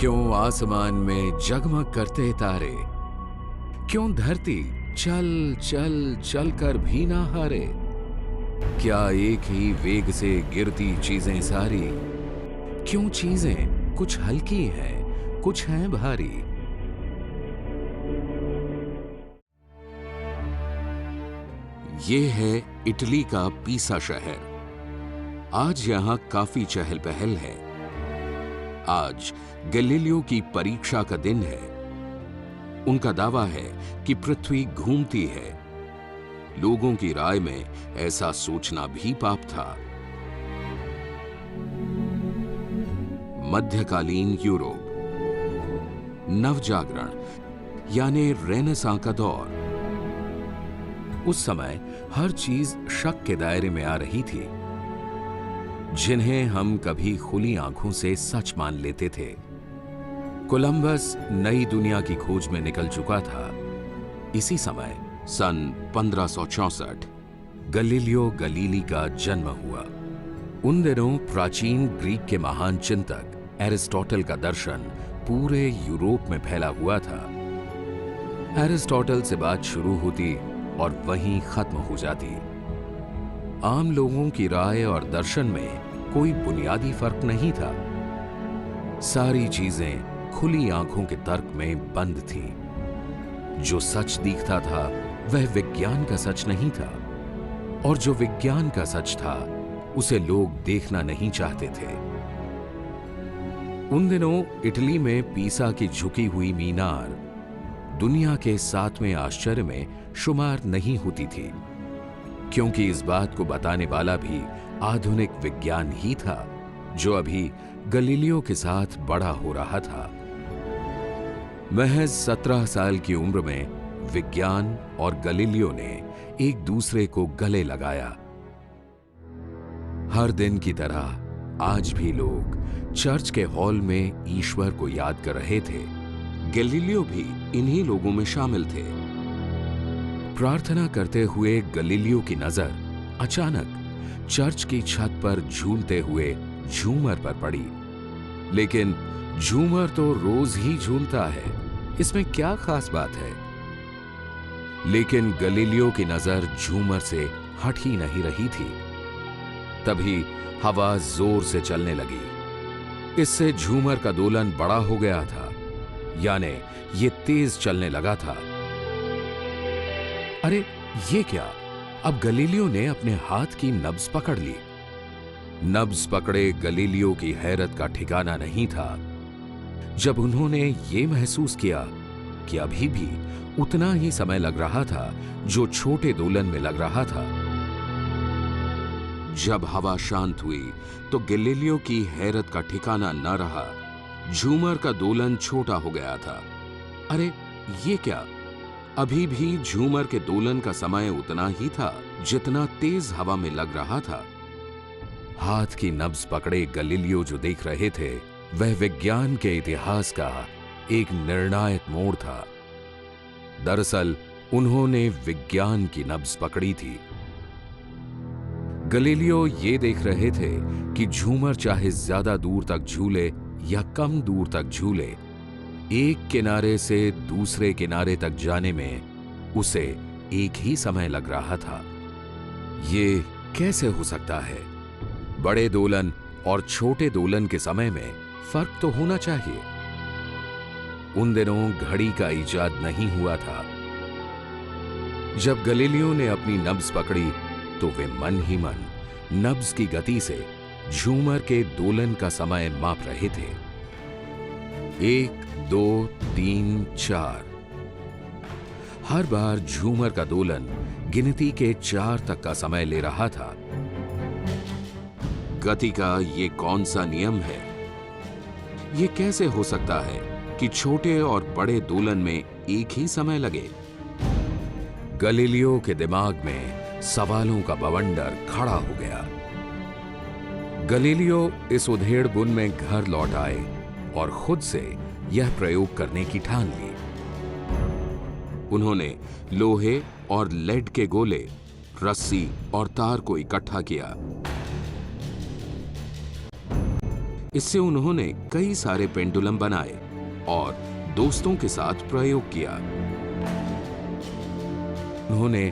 क्यों आसमान में जगमग करते तारे, क्यों धरती चल चल चल कर भी ना हारे। क्या एक ही वेग से गिरती चीजें सारी, क्यों चीजें कुछ हल्की हैं कुछ हैं भारी। ये है इटली का पीसा शहर। आज यहां काफी चहल पहल है। आज गैलीलियो की परीक्षा का दिन है। उनका दावा है कि पृथ्वी घूमती है। लोगों की राय में ऐसा सोचना भी पाप था। मध्यकालीन यूरोप, नवजागरण यानी रेनेसां का दौर। उस समय हर चीज शक के दायरे में आ रही थी। जिन्हें हम कभी खुली आंखों से सच मान लेते थे। कोलंबस नई दुनिया की खोज में निकल चुका था। इसी समय सन 1564 गैलीलियो गलीली का जन्म हुआ। उन दिनों प्राचीन ग्रीक के महान चिंतक एरिस्टोटल का दर्शन पूरे यूरोप में फैला हुआ था। एरिस्टोटल से बात शुरू होती और वहीं खत्म हो जाती। आम लोगों की राय और दर्शन में कोई बुनियादी फर्क नहीं था। सारी चीजें खुली आंखों के तर्क में बंद थी। जो सच दिखता था वह विज्ञान का सच नहीं था, और जो विज्ञान का सच था उसे लोग देखना नहीं चाहते थे। उन दिनों इटली में पीसा की झुकी हुई मीनार दुनिया के 7वें आश्चर्य में शुमार नहीं होती थी, क्योंकि इस बात को बताने वाला भी आधुनिक विज्ञान ही था, जो अभी गैलीलियो के साथ बड़ा हो रहा था। महज 17 साल की उम्र में विज्ञान और गैलीलियो ने एक दूसरे को गले लगाया। हर दिन की तरह आज भी लोग चर्च के हॉल में ईश्वर को याद कर रहे थे। गैलीलियो भी इन्हीं लोगों में शामिल थे। प्रार्थना करते हुए गैलीलियो की नजर अचानक चर्च की छत पर झूलते हुए झूमर पर पड़ी। लेकिन झूमर तो रोज ही झूलता है, इसमें क्या खास बात है। लेकिन गैलीलियो की नजर झूमर से हट ही नहीं रही थी। तभी हवा जोर से चलने लगी। इससे झूमर का दोलन बड़ा हो गया था, यानी ये तेज चलने लगा था। अरे ये क्या! अब गैलीलियो ने अपने हाथ की नब्ज पकड़ ली। नब्ज पकड़े गैलीलियो की हैरत का ठिकाना नहीं था जब उन्होंने ये महसूस किया कि अभी भी उतना ही समय लग रहा था जो छोटे दोलन में लग रहा था। जब हवा शांत हुई तो गैलीलियो की हैरत का ठिकाना न रहा। झूमर का दोलन छोटा हो गया था। अरे ये क्या! अभी भी झूमर के दोलन का समय उतना ही था जितना तेज हवा में लग रहा था। हाथ की नब्ज पकड़े गैलीलियो जो देख रहे थे वह विज्ञान के इतिहास का एक निर्णायक मोड़ था। दरअसल उन्होंने विज्ञान की नब्ज पकड़ी थी। गैलीलियो ये देख रहे थे कि झूमर चाहे ज्यादा दूर तक झूले या कम दूर तक झूले, एक किनारे से दूसरे किनारे तक जाने में उसे एक ही समय लग रहा था। ये कैसे हो सकता है? बड़े दोलन और छोटे दोलन के समय में फर्क तो होना चाहिए। उन दिनों घड़ी का इजाद नहीं हुआ था। जब गैलीलियो ने अपनी नब्ज पकड़ी तो वे मन ही मन नब्ज की गति से झूमर के दोलन का समय माप रहे थे। 1, 2, 3, 4। हर बार झूमर का दोलन गिनती के 4 तक का समय ले रहा था। गति का ये कौन सा नियम है? ये कैसे हो सकता है कि छोटे और बड़े दोलन में एक ही समय लगे? गैलीलियो के दिमाग में सवालों का बवंडर खड़ा हो गया। गैलीलियो इस उधेड़बुन में घर लौट आए और खुद से यह प्रयोग करने की ठान ली। उन्होंने लोहे और लेड के गोले, रस्सी और तार को इकट्ठा किया। इससे उन्होंने कई सारे पेंडुलम बनाए और दोस्तों के साथ प्रयोग किया। उन्होंने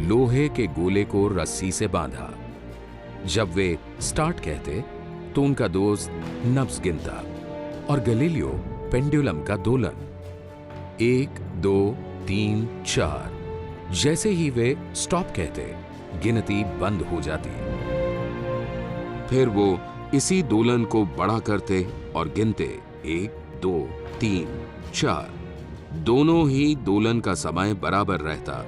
लोहे के गोले को रस्सी से बांधा। जब वे स्टार्ट कहते तो उनका दोस्त नब्ज गिनता और गैलीलियो पेंडुलम का दोलन 1, 2, 3, 4। जैसे ही वे स्टॉप कहते गिनती बंद हो जाती। फिर वो इसी दोलन को बड़ा करते और गिनते 1, 2, 3, 4। दोनों ही दोलन का समय बराबर रहता।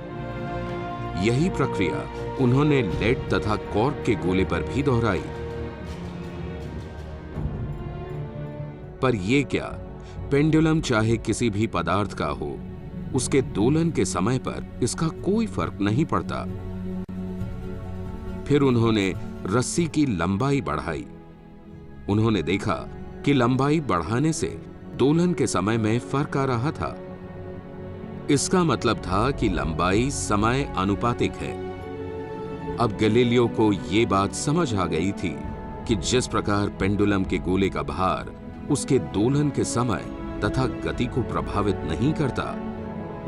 यही प्रक्रिया उन्होंने लेड तथा कॉर्क के गोले पर भी दोहराई। पर यह क्या, पेंडुलम चाहे किसी भी पदार्थ का हो, उसके दोलन के समय पर इसका कोई फर्क नहीं पड़ता। फिर उन्होंने रस्सी की लंबाई बढ़ाई। उन्होंने देखा कि लंबाई बढ़ाने से दोलन के समय में फर्क आ रहा था। इसका मतलब था कि लंबाई समय अनुपातिक है। अब गैलीलियो को यह बात समझ आ गई थी कि जिस प्रकार पेंडुलम के गोले का भार उसके दोलन के समय तथा गति को प्रभावित नहीं करता,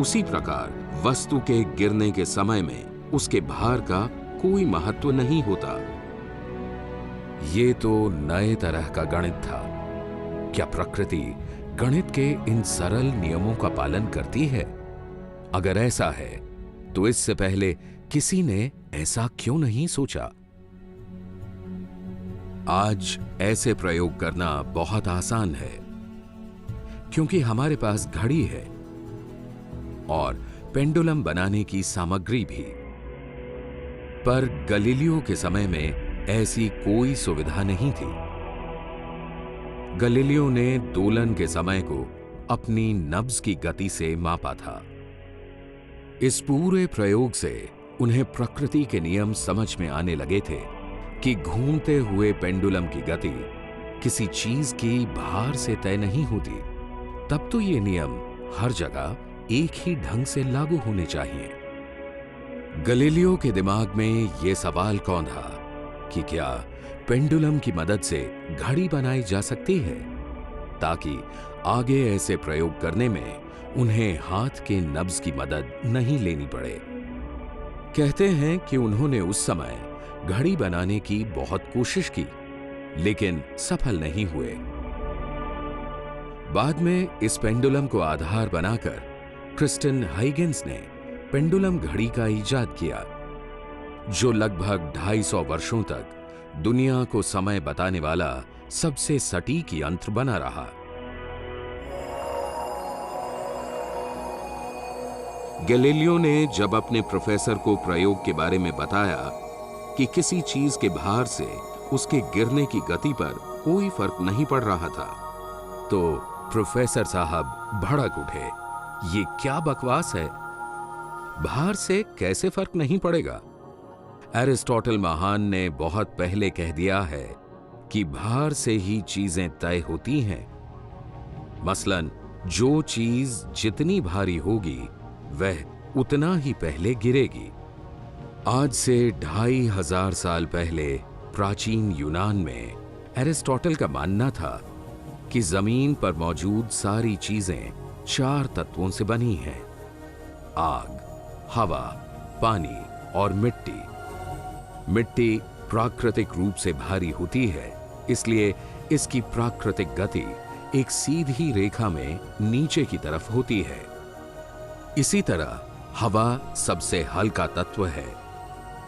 उसी प्रकार वस्तु के गिरने के समय में उसके भार का कोई महत्व नहीं होता। ये तो नए तरह का गणित था। क्या प्रकृति गणित के इन सरल नियमों का पालन करती है? अगर ऐसा है तो इससे पहले किसी ने ऐसा क्यों नहीं सोचा? आज ऐसे प्रयोग करना बहुत आसान है क्योंकि हमारे पास घड़ी है और पेंडुलम बनाने की सामग्री भी। पर गैलीलियो के समय में ऐसी कोई सुविधा नहीं थी। गैलीलियो ने दोलन के समय को अपनी नब्ज की गति से मापा था। इस पूरे प्रयोग से उन्हें प्रकृति के नियम समझ में आने लगे थे कि घूमते हुए पेंडुलम की गति किसी चीज की भार से तय नहीं होती। तब तो ये नियम हर जगह एक ही ढंग से लागू होने चाहिए। गैलीलियो के दिमाग में यह सवाल कौंधा कि क्या पेंडुलम की मदद से घड़ी बनाई जा सकती है, ताकि आगे ऐसे प्रयोग करने में उन्हें हाथ के नब्ज की मदद नहीं लेनी पड़े। कहते हैं कि उन्होंने उस समय घड़ी बनाने की बहुत कोशिश की, लेकिन सफल नहीं हुए। बाद में इस पेंडुलम को आधार बनाकर क्रिस्टियन हाइगेंस ने पेंडुलम घड़ी का इजाद किया, जो लगभग 250 वर्षों तक दुनिया को समय बताने वाला सबसे सटीक यंत्र बना रहा। गैलीलियो ने जब अपने प्रोफेसर को प्रयोग के बारे में बताया कि किसी चीज के भार से उसके गिरने की गति पर कोई फर्क नहीं पड़ रहा था, तो प्रोफेसर साहब भड़क उठे। ये क्या बकवास है? भार से कैसे फर्क नहीं पड़ेगा? एरिस्टोटल महान ने बहुत पहले कह दिया है कि भार से ही चीजें तय होती हैं। मसलन जो चीज जितनी भारी होगी वह उतना ही पहले गिरेगी। आज से 2500 साल पहले प्राचीन यूनान में एरिस्टोटल का मानना था कि जमीन पर मौजूद सारी चीजें 4 तत्वों से बनी हैं: आग, हवा, पानी और मिट्टी। मिट्टी प्राकृतिक रूप से भारी होती है, इसलिए इसकी प्राकृतिक गति एक सीधी रेखा में नीचे की तरफ होती है। इसी तरह हवा सबसे हल्का तत्व है,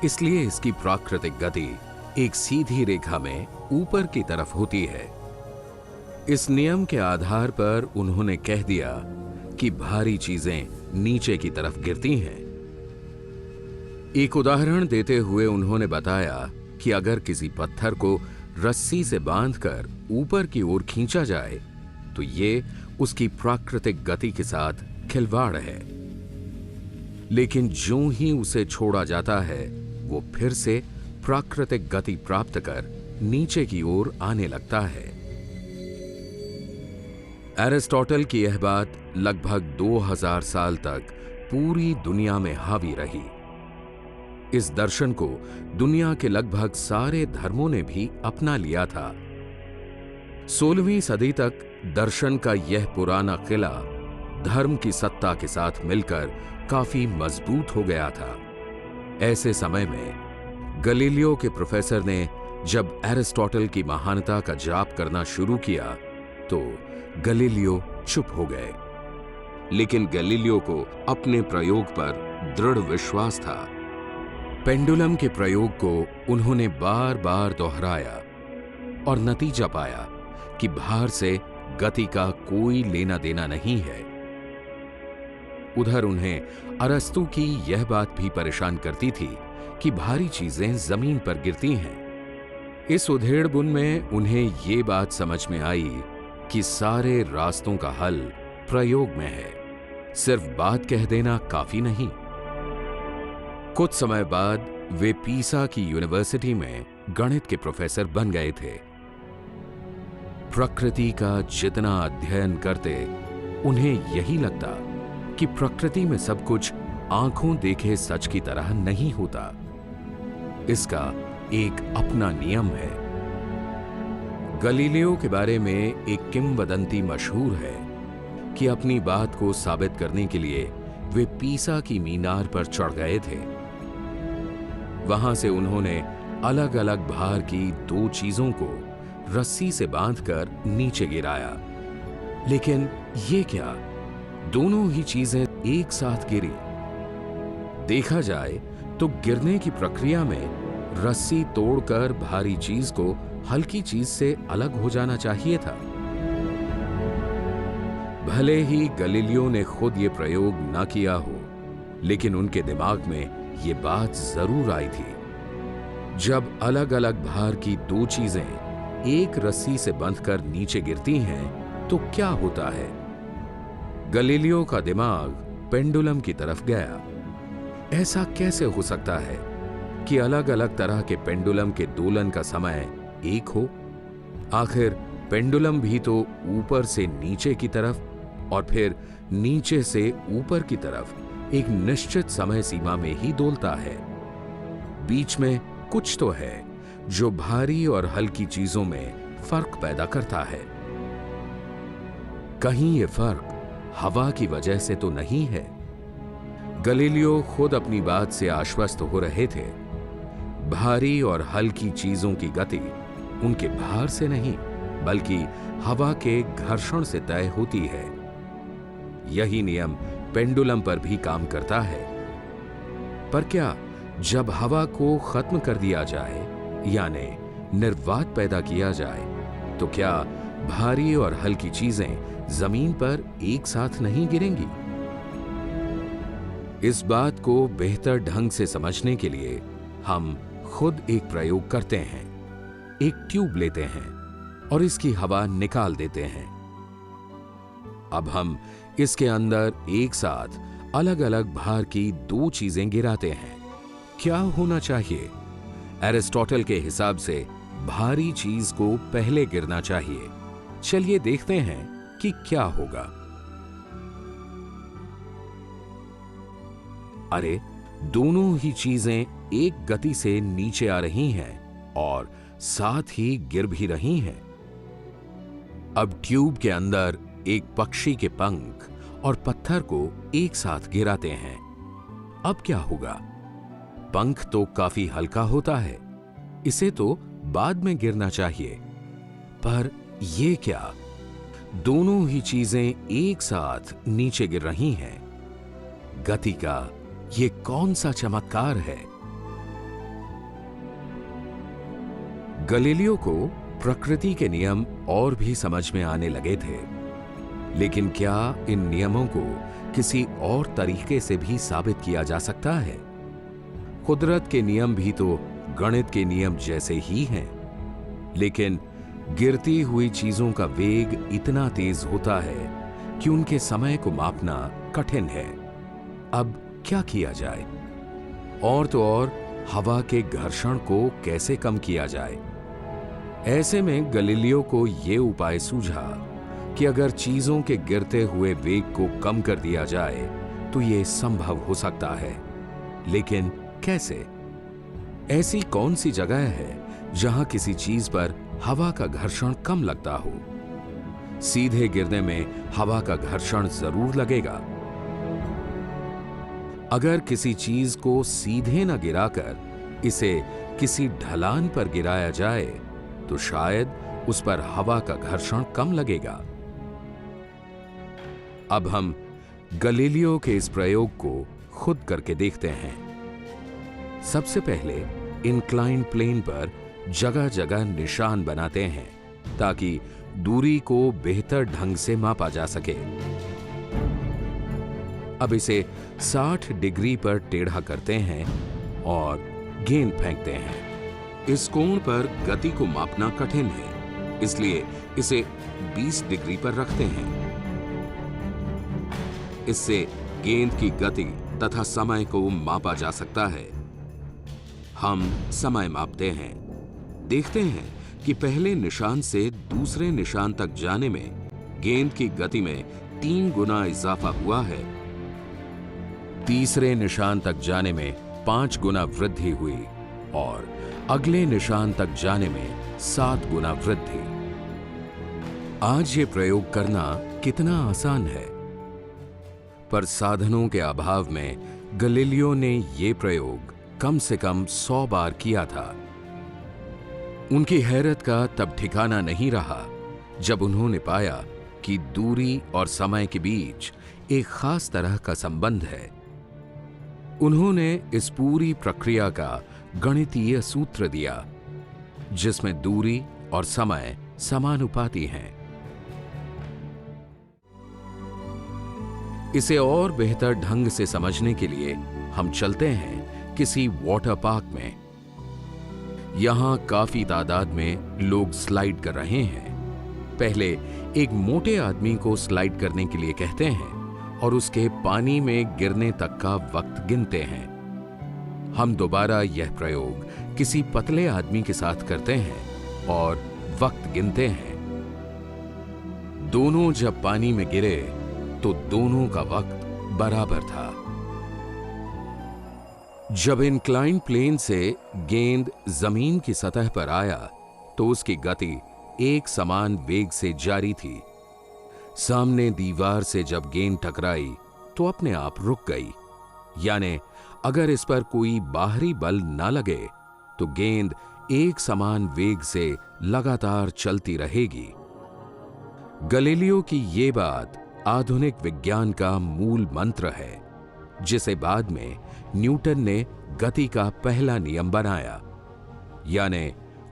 इसलिए इसकी प्राकृतिक गति एक सीधी रेखा में ऊपर की तरफ होती है। इस नियम के आधार पर उन्होंने कह दिया कि भारी चीजें नीचे की तरफ गिरती हैं। एक उदाहरण देते हुए उन्होंने बताया कि अगर किसी पत्थर को रस्सी से बांधकर ऊपर की ओर खींचा जाए तो ये उसकी प्राकृतिक गति के साथ खिलवाड़ है, लेकिन ज्यों ही उसे छोड़ा जाता है वो फिर से प्राकृतिक गति प्राप्त कर नीचे की ओर आने लगता है। एरिस्टोटल की यह बात लगभग 2000 साल तक पूरी दुनिया में हावी रही। इस दर्शन को दुनिया के लगभग सारे धर्मों ने भी अपना लिया था। 16वीं सदी तक दर्शन का यह पुराना किला धर्म की सत्ता के साथ मिलकर काफी मजबूत हो गया था। ऐसे समय में गलीलियो के प्रोफेसर ने जब एरिस्टोटल की महानता का जाप करना शुरू किया तो गलीलियो चुप हो गए। लेकिन गलीलियो को अपने प्रयोग पर दृढ़ विश्वास था। पेंडुलम के प्रयोग को उन्होंने बार बार दोहराया और नतीजा पाया कि भार से गति का कोई लेना देना नहीं है। उधर उन्हें अरस्तु की यह बात भी परेशान करती थी कि भारी चीजें जमीन पर गिरती हैं। इस उधेड़बुन में उन्हें ये बात समझ में आई कि सारे रास्तों का हल प्रयोग में है, सिर्फ बात कह देना काफी नहीं। कुछ समय बाद वे पीसा की यूनिवर्सिटी में गणित के प्रोफेसर बन गए थे। प्रकृति का जितना अध्ययन करते उन्हें यही लगता कि प्रकृति में सब कुछ आंखों देखे सच की तरह नहीं होता। इसका एक अपना नियम है। गलीलियो के बारे में एक किंवदंती मशहूर है कि अपनी बात को साबित करने के लिए वे पीसा की मीनार पर चढ़ गए थे। वहां से उन्होंने अलग अलग भार की दो चीजों को रस्सी से बांधकर नीचे गिराया। लेकिन ये क्या, दोनों ही चीजें एक साथ गिरी। देखा जाए तो गिरने की प्रक्रिया में रस्सी तोड़कर भारी चीज को हल्की चीज से अलग हो जाना चाहिए था। भले ही गलीलियो ने खुद ये प्रयोग ना किया हो, लेकिन उनके दिमाग में ये बात जरूर आई थी। जब अलग अलग भार की दो चीजें एक रस्सी से बंधकर नीचे गिरती हैं, तो क्या होता है? गलीलियो का दिमाग पेंडुलम की तरफ गया। ऐसा कैसे हो सकता है कि अलग अलग तरह के पेंडुलम के दोलन का समय एक हो? आखिर पेंडुलम भी तो ऊपर से नीचे की तरफ और फिर नीचे से ऊपर की तरफ एक निश्चित समय सीमा में ही डोलता है। बीच में कुछ तो है जो भारी और हल्की चीजों में फर्क पैदा करता है। कहीं ये फर्क हवा की वजह से तो नहीं है? गलीलियो खुद अपनी बात से आश्वस्त हो रहे थे। भारी और हल्की चीजों की गति उनके भार से नहीं, बल्कि हवा के घर्षण से तय होती है। यही नियम पेंडुलम पर भी काम करता है। पर क्या जब हवा को खत्म कर दिया जाए, यानी निर्वात पैदा किया जाए, तो क्या भारी और हल्की चीजें जमीन पर एक साथ नहीं गिरेंगी? इस बात को बेहतर ढंग से समझने के लिए हम खुद एक प्रयोग करते हैं। एक ट्यूब लेते हैं और इसकी हवा निकाल देते हैं। अब हम इसके अंदर एक साथ अलग अलग भार की दो चीजें गिराते हैं। क्या होना चाहिए? एरिस्टोटल के हिसाब से भारी चीज को पहले गिरना चाहिए। चलिए देखते हैं कि क्या होगा। अरे, दोनों ही चीजें एक गति से नीचे आ रही हैं और साथ ही गिर भी रही हैं। अब ट्यूब के अंदर एक पक्षी के पंख और पत्थर को एक साथ गिराते हैं। अब क्या होगा? पंख तो काफी हल्का होता है, इसे तो बाद में गिरना चाहिए। पर ये क्या, दोनों ही चीजें एक साथ नीचे गिर रही हैं। गति का ये कौन सा चमत्कार है? गलीलियो को प्रकृति के नियम और भी समझ में आने लगे थे, लेकिन क्या इन नियमों को किसी और तरीके से भी साबित किया जा सकता है? कुदरत के नियम भी तो गणित के नियम जैसे ही हैं, लेकिन गिरती हुई चीजों का वेग इतना तेज होता है कि उनके समय को मापना कठिन है। अब क्या किया जाए? और तो और हवा के घर्षण को कैसे कम किया जाए? ऐसे में गलीलियो को यह उपाय सूझा कि अगर चीजों के गिरते हुए वेग को कम कर दिया जाए तो यह संभव हो सकता है। लेकिन कैसे? ऐसी कौन सी जगह है जहां किसी चीज पर हवा का घर्षण कम लगता हो। सीधे गिरने में हवा का घर्षण जरूर लगेगा। अगर किसी चीज को सीधे न गिराकर इसे किसी ढलान पर गिराया जाए तो शायद उस पर हवा का घर्षण कम लगेगा। अब हम गैलीलियो के इस प्रयोग को खुद करके देखते हैं। सबसे पहले इंक्लाइन प्लेन पर जगह जगह निशान बनाते हैं ताकि दूरी को बेहतर ढंग से मापा जा सके। अब इसे 60 डिग्री पर टेढ़ा करते हैं और गेंद फेंकते हैं। इस कोण पर गति को मापना कठिन है, इसलिए इसे 20 डिग्री पर रखते हैं। इससे गेंद की गति तथा समय को मापा जा सकता है। हम समय मापते हैं। देखते हैं कि पहले निशान से दूसरे निशान तक जाने में गेंद की गति में 3 गुना इजाफा हुआ है। तीसरे निशान तक जाने में 5 गुना वृद्धि हुई और अगले निशान तक जाने में 7 गुना वृद्धि। आज ये प्रयोग करना कितना आसान है, पर साधनों के अभाव में गैलीलियो ने ये प्रयोग कम से कम 100 बार किया था। उनकी हैरत का तब ठिकाना नहीं रहा जब उन्होंने पाया कि दूरी और समय के बीच एक खास तरह का संबंध है। उन्होंने इस पूरी प्रक्रिया का गणितीय सूत्र दिया जिसमें दूरी और समय समानुपाती हैं। इसे और बेहतर ढंग से समझने के लिए हम चलते हैं किसी वाटर पार्क में। यहां काफी तादाद में लोग स्लाइड कर रहे हैं। पहले एक मोटे आदमी को स्लाइड करने के लिए कहते हैं और उसके पानी में गिरने तक का वक्त गिनते हैं। हम दोबारा यह प्रयोग किसी पतले आदमी के साथ करते हैं और वक्त गिनते हैं। दोनों जब पानी में गिरे तो दोनों का वक्त बराबर था। जब इंक्लाइन प्लेन से गेंद जमीन की सतह पर आया तो उसकी गति एक समान वेग से जारी थी। सामने दीवार से जब गेंद टकराई तो अपने आप रुक गई, यानी अगर इस पर कोई बाहरी बल न लगे तो गेंद एक समान वेग से लगातार चलती रहेगी। गैलीलियो की ये बात आधुनिक विज्ञान का मूल मंत्र है, जिसे बाद में न्यूटन ने गति का पहला नियम बनाया, यानी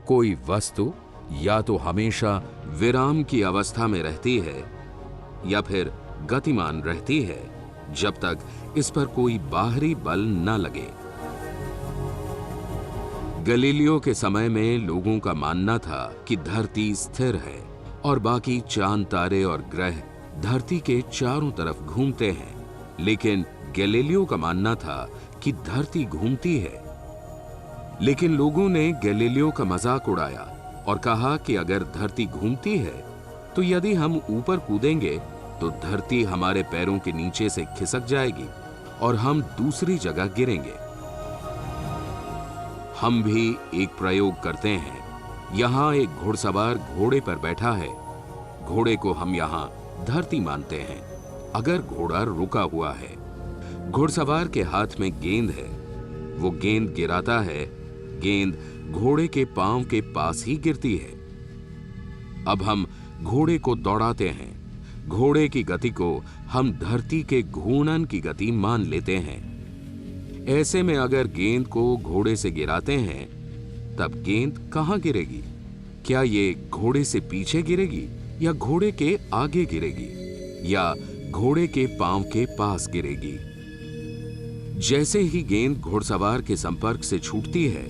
कोई वस्तु या तो हमेशा विराम की अवस्था में रहती है या फिर गतिमान रहती है जब तक इस पर कोई बाहरी बल न लगे। गैलीलियो के समय में लोगों का मानना था कि धरती स्थिर है और बाकी चांद, तारे और ग्रह धरती के चारों तरफ घूमते हैं, लेकिन गैलीलियो का मानना था कि धरती घूमती है। लेकिन लोगों ने गैलीलियो का मजाक उड़ाया और कहा कि अगर धरती घूमती है तो यदि हम ऊपर कूदेंगे तो धरती हमारे पैरों के नीचे से खिसक जाएगी और हम दूसरी जगह गिरेंगे। हम भी एक प्रयोग करते हैं। यहां एक घुड़सवार घोड़े पर बैठा है। घोड़े को हम यहां धरती मानते हैं। अगर घोड़ा रुका हुआ है, घुड़सवार के हाथ में गेंद है, वो गेंद गिराता है, गेंद घोड़े के पांव के पास ही गिरती है। अब हम घोड़े को दौड़ाते हैं। घोड़े की गति को हम धरती के घूर्णन की गति मान लेते हैं। ऐसे में अगर गेंद को घोड़े से गिराते हैं तब गेंद कहां गिरेगी? क्या ये घोड़े से पीछे गिरेगी या घोड़े के आगे गिरेगी या घोड़े के पांव के पास गिरेगी? जैसे ही गेंद घुड़सवार के संपर्क से छूटती है,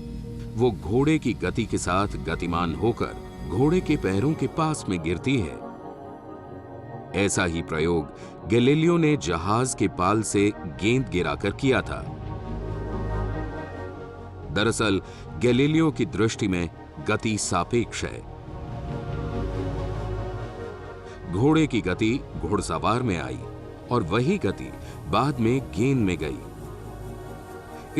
वो घोड़े की गति के साथ गतिमान होकर घोड़े के पैरों के पास में गिरती है। ऐसा ही प्रयोग गैलीलियो ने जहाज के पाल से गेंद गिराकर किया था। दरअसल गैलीलियो की दृष्टि में गति सापेक्ष है। घोड़े की गति घुड़सवार में आई और वही गति बाद में गेंद में गई।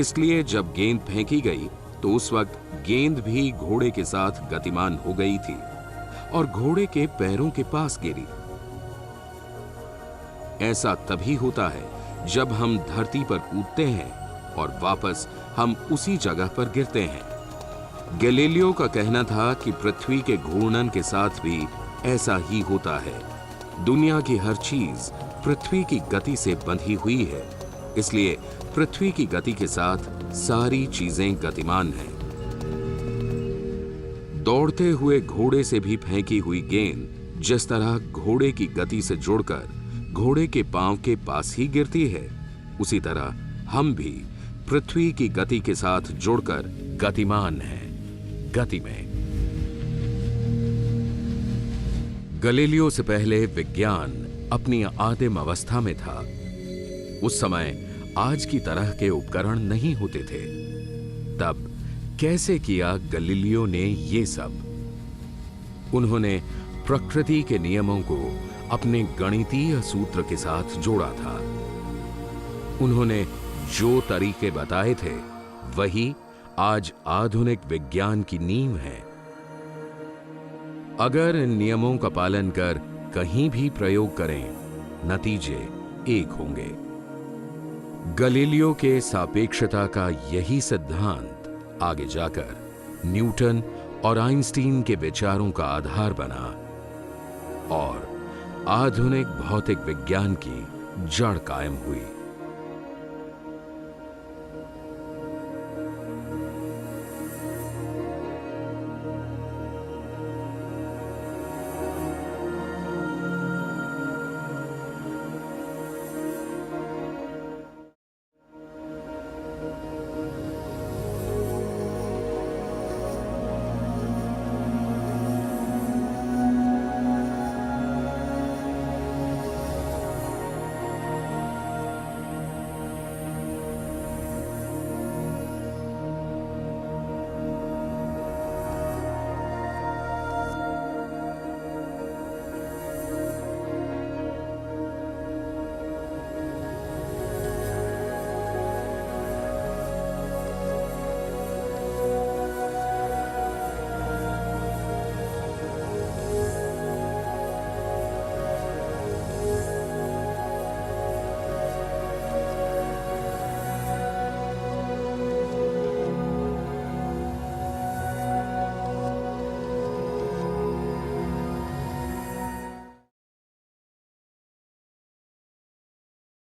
इसलिए जब गेंद फेंकी गई तो उस वक्त गेंद भी घोड़े के साथ गतिमान हो गई थी और घोड़े के पैरों के पास गिरी। ऐसा तभी होता है जब हम धरती पर कूदते हैं और वापस हम उसी जगह पर गिरते हैं। गैलीलियो का कहना था कि पृथ्वी के घूर्णन के साथ भी ऐसा ही होता है। दुनिया की हर चीज पृथ्वी की गति से बंधी हुई है, इसलिए पृथ्वी की गति के साथ सारी चीजें गतिमान हैं। दौड़ते हुए घोड़े से भी फेंकी हुई गेंद जिस तरह घोड़े की गति से जुड़कर घोड़े के पांव के पास ही गिरती है, उसी तरह हम भी पृथ्वी की गति के साथ जुड़कर गतिमान हैं, गति में। गैलीलियो से पहले विज्ञान अपनी आदिम अवस्था में था। उस समय आज की तरह के उपकरण नहीं होते थे। तब कैसे किया गैलीलियो ने ये सब? उन्होंने प्रकृति के नियमों को अपने गणितीय सूत्र के साथ जोड़ा था। उन्होंने जो तरीके बताए थे वही आज आधुनिक विज्ञान की नींव है। अगर इन नियमों का पालन कर कहीं भी प्रयोग करें, नतीजे एक होंगे। गैलीलियो के सापेक्षता का यही सिद्धांत आगे जाकर न्यूटन और आइंस्टीन के विचारों का आधार बना और आधुनिक भौतिक विज्ञान की जड़ कायम हुई।